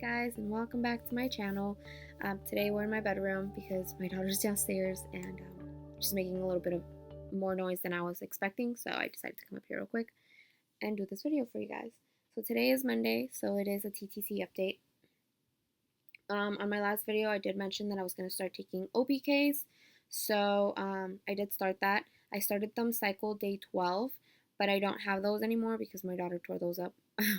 guys, and welcome back to my channel. Today we're in my bedroom because my daughter's downstairs and she's making a little bit of more noise than I was expecting, so I decided to come up here real quick and do this video for you guys. So today is Monday, so it is a TTC update. On my last video I did mention that I was going to start taking OPKs, so I did start that. I started them cycle day 12, but I don't have those anymore because my daughter tore those up.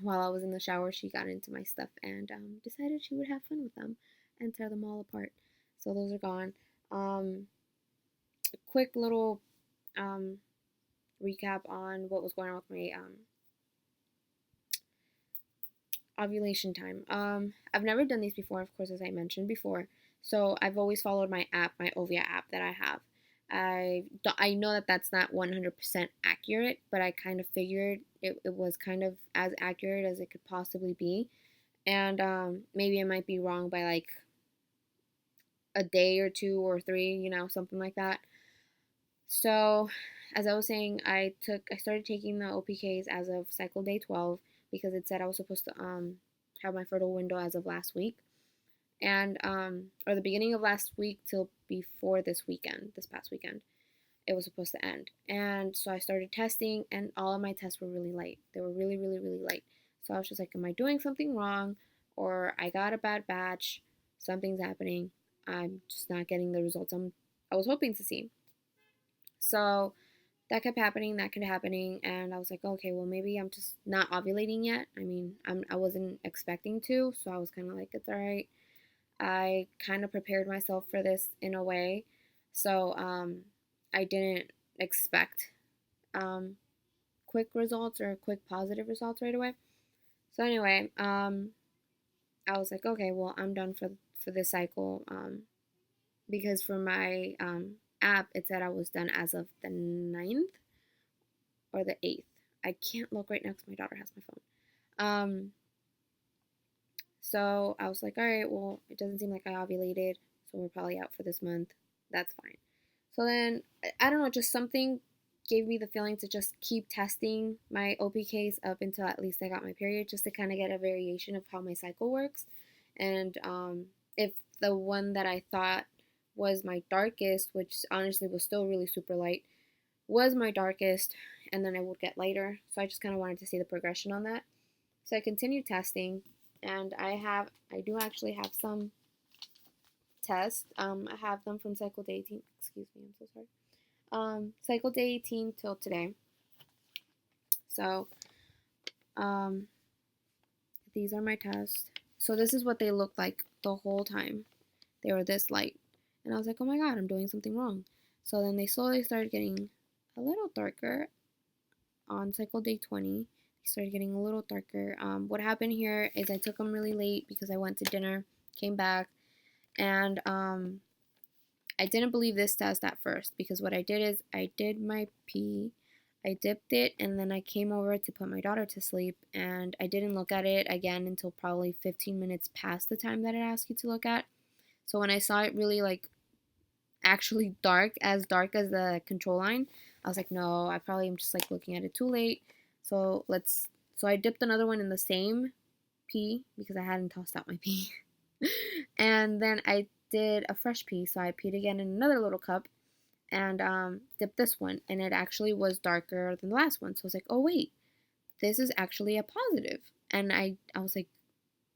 While I was in the shower, she got into my stuff and decided she would have fun with them and tear them all apart. So those are gone. Quick little recap on what was going on with my ovulation time. I've never done these before, of course, as I mentioned before. So I've always followed my app, my Ovia app that I have. I know that that's not 100% accurate, but I kind of figured it was kind of as accurate as it could possibly be. And maybe it might be wrong by like a day or two or three, something like that. So as I was saying, I started taking the OPKs as of cycle day 12 because it said I was supposed to have my fertile window as of last week. And or the beginning of last week till before this past weekend, it was supposed to end. And so I started testing, and all of my tests were really light. They were really, really, really light. So I was just like, am I doing something wrong, or I got a bad batch? Something's happening. I'm just not getting the results I was hoping to see. So that kept happening, and I was like, okay, well, maybe I'm just not ovulating yet. I mean, I wasn't expecting to, so I was kind of like, it's all right. I kind of prepared myself for this in a way, so I didn't expect quick results or quick positive results right away. So anyway, I was like, okay, well, I'm done for this cycle, because for my app, it said I was done as of the 9th or the 8th. I can't look right now because my daughter has my phone. So I was like, all right, well, it doesn't seem like I ovulated, so we're probably out for this month. That's fine. So then, I don't know, just something gave me the feeling to just keep testing my OPKs up until at least I got my period, just to kind of get a variation of how my cycle works. And if the one that I thought was my darkest, which honestly was still really super light, was my darkest, and then it would get lighter. So I just kind of wanted to see the progression on that. So I continued testing, and I do actually have some tests. I have them from cycle day 18. Excuse me, I'm so sorry. Cycle day 18 till today. So these are my tests. So this is what they looked like the whole time. They were this light, and I was like, oh my god, I'm doing something wrong. So then they slowly started getting a little darker on cycle day 20. Started getting a little darker. What happened here is I took them really late because I went to dinner, came back, and I didn't believe this test at first, because what I did is I did my pee, I dipped it, and then I came over to put my daughter to sleep, and I didn't look at it again until probably 15 minutes past the time that it asked you to look at. So when I saw it really actually dark as the control line, I was like, no, I probably am just looking at it too late. So I dipped another one in the same pee because I hadn't tossed out my pee. And then I did a fresh pee, so I peed again in another little cup and dipped this one, and it actually was darker than the last one. So I was like, oh wait, this is actually a positive. And I was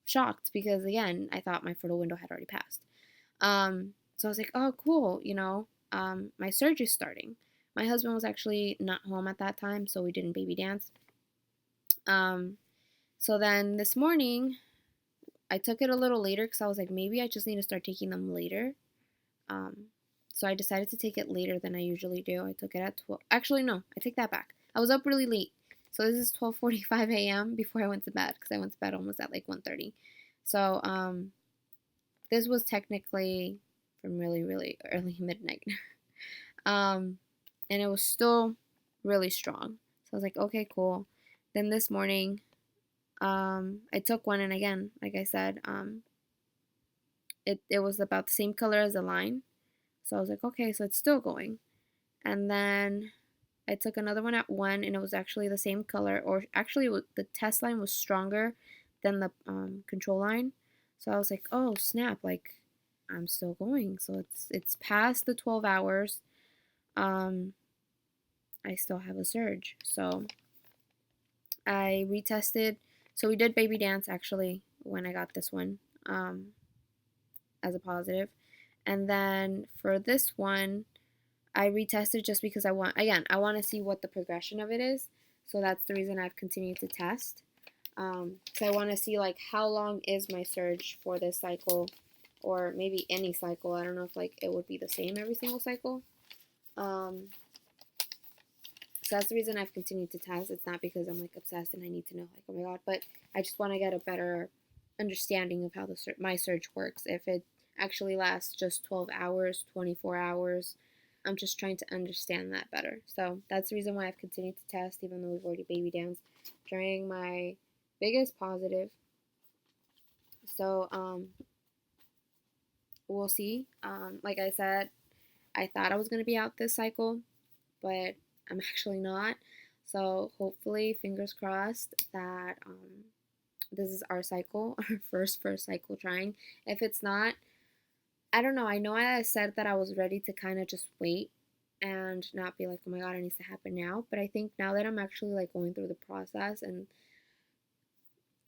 shocked because again, I thought my fertile window had already passed. So I was like, oh cool, my surge is starting. My husband was actually not home at that time, so we didn't baby dance. So then this morning, I took it a little later because I was like, maybe I just need to start taking them later. So I decided to take it later than I usually do. I took it at 12. Actually, no, I take that back. I was up really late. So this is 12:45 a.m. before I went to bed, because I went to bed almost at 1:30. So this was technically from really, really early midnight. And it was still really strong. So I was like, okay, cool. Then this morning, I took one, and again, like I said, it was about the same color as the line. So I was like, okay, so it's still going. And then I took another one at 1, and it was actually the same color, or actually the test line was stronger than the control line. So I was like, oh snap, like I'm still going. So it's past the 12 hours. Um, I still have a surge. So I retested. So we did baby dance actually when I got this one as a positive. And then for this one, I retested just because I want to see what the progression of it is. So that's the reason I've continued to test. So I want to see like how long is my surge for this cycle, or maybe any cycle. I don't know if like it would be the same every single cycle. Um, so that's the reason I've continued to test. It's not because I'm like obsessed and I need to know like, oh my god, but I just want to get a better understanding of how my surge works. If it actually lasts just 12 hours, 24 hours, I'm just trying to understand that better. So that's the reason why I've continued to test, even though we've already baby danced during my biggest positive. So we'll see. Like I said, I thought I was gonna be out this cycle, but I'm actually not. So hopefully, fingers crossed that this is our cycle, our first cycle trying. If it's not, I don't know. I know I said that I was ready to kind of just wait and not be like, oh my god, it needs to happen now. But I think now that I'm actually like going through the process and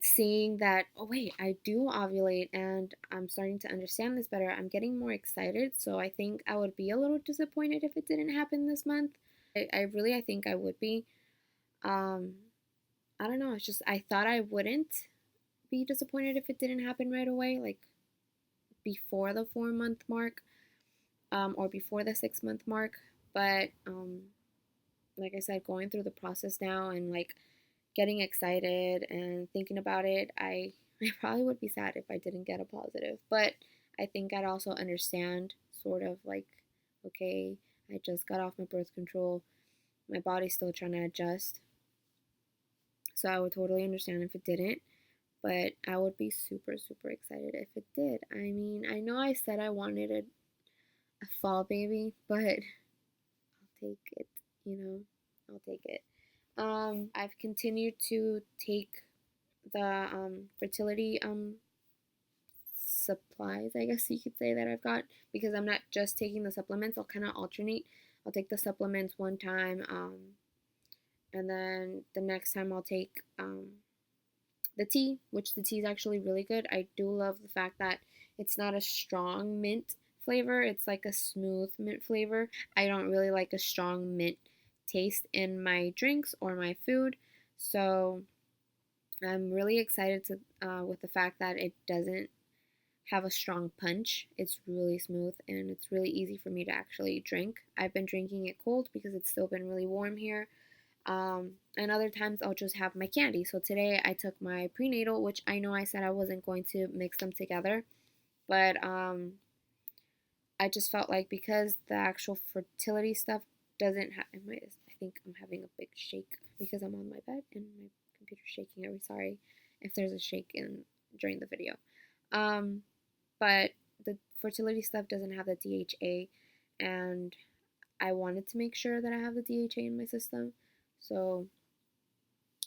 seeing that, oh wait, I do ovulate and I'm starting to understand this better, I'm getting more excited. So I think I would be a little disappointed if it didn't happen this month. I think I would be. Um, I don't know. It's just I thought I wouldn't be disappointed if it didn't happen right away, like before the 4 month mark, or before the 6 month mark. But like I said, going through the process now and like getting excited and thinking about it, I probably would be sad if I didn't get a positive. But I think I'd also understand sort of like, okay, I just got off my birth control. My body's still trying to adjust. So I would totally understand if it didn't. But I would be super, super excited if it did. I mean, I know I said I wanted a fall baby, but I'll take it, you know, I'll take it. I've continued to take the fertility supplies, I guess you could say, that I've got, because I'm not just taking the supplements. I'll kind of alternate. I'll take the supplements one time, and then the next time I'll take the tea, which the tea is actually really good. I do love the fact that it's not a strong mint flavor. It's like a smooth mint flavor. I don't really like a strong mint taste in my drinks or my food. So I'm really excited to with the fact that it doesn't have a strong punch. It's really smooth and it's really easy for me to actually drink. I've been drinking it cold because it's still been really warm here. And other times I'll just have my candy. So today I took my prenatal, which I know I said I wasn't going to mix them together, but I just felt like because the actual fertility stuff doesn't have, I think I'm having a big shake because I'm on my bed and my computer's shaking. I'm sorry if there's a shake in during the video. Um, but the fertility stuff doesn't have the DHA, and I wanted to make sure that I have the DHA in my system. So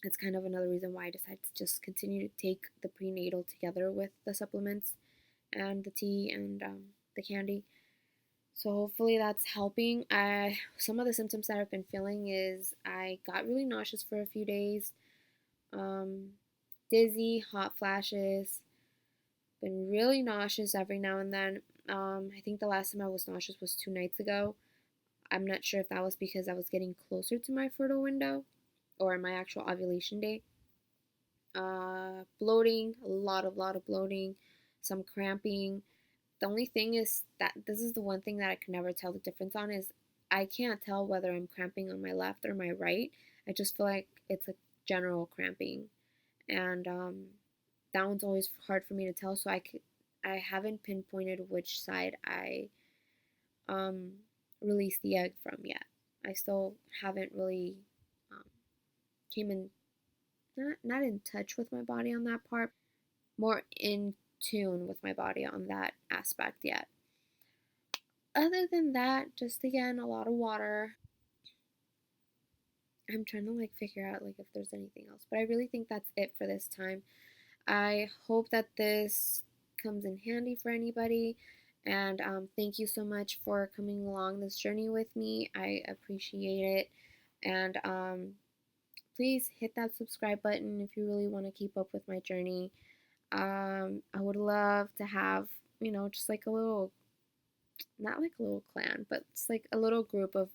it's kind of another reason why I decided to just continue to take the prenatal together with the supplements and the tea and the candy. So hopefully that's helping. Some of the symptoms that I've been feeling is I got really nauseous for a few days, um, dizzy, hot flashes, been really nauseous every now and then. I think the last time I was nauseous was 2 nights ago. I'm not sure if that was because I was getting closer to my fertile window or my actual ovulation day. Bloating, lot of bloating, some cramping. The only thing is that this is the one thing that I can never tell the difference on is I can't tell whether I'm cramping on my left or my right. I just feel like it's a general cramping, and that one's always hard for me to tell. So I haven't pinpointed which side I um, released the egg from yet. I still haven't really um, came in not in touch with my body on that part, more in tune with my body on that aspect yet. Other than that, just again a lot of water. I'm trying to like figure out like if there's anything else, but I really think that's it for this time. I hope that this comes in handy for anybody. And thank you so much for coming along this journey with me. I appreciate it. And please hit that subscribe button if you really want to keep up with my journey. I would love to have, just like a little, not like a little clan, but it's like a little group of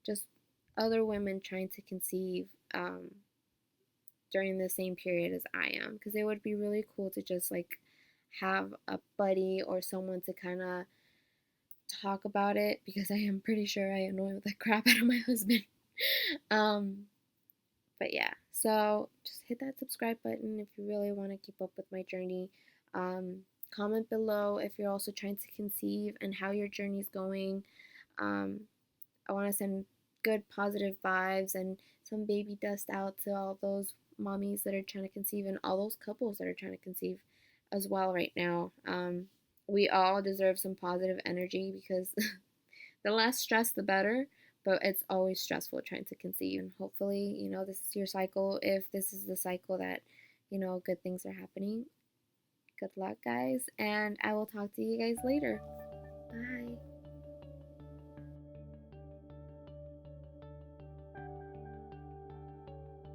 just other women trying to conceive during the same period as I am. Because it would be really cool to just like have a buddy or someone to kind of talk about it, because I am pretty sure I annoy the crap out of my husband. um, but yeah, so just hit that subscribe button if you really want to keep up with my journey. Um, Comment below if you're also trying to conceive and how your journey is going. Um, I want to send good positive vibes and some baby dust out to all those mommies that are trying to conceive and all those couples that are trying to conceive as well right now. We all deserve some positive energy, because the less stress, the better. But it's always stressful trying to conceive. And hopefully, this is your cycle. If this is the cycle that, good things are happening, good luck, guys. And I will talk to you guys later. Bye.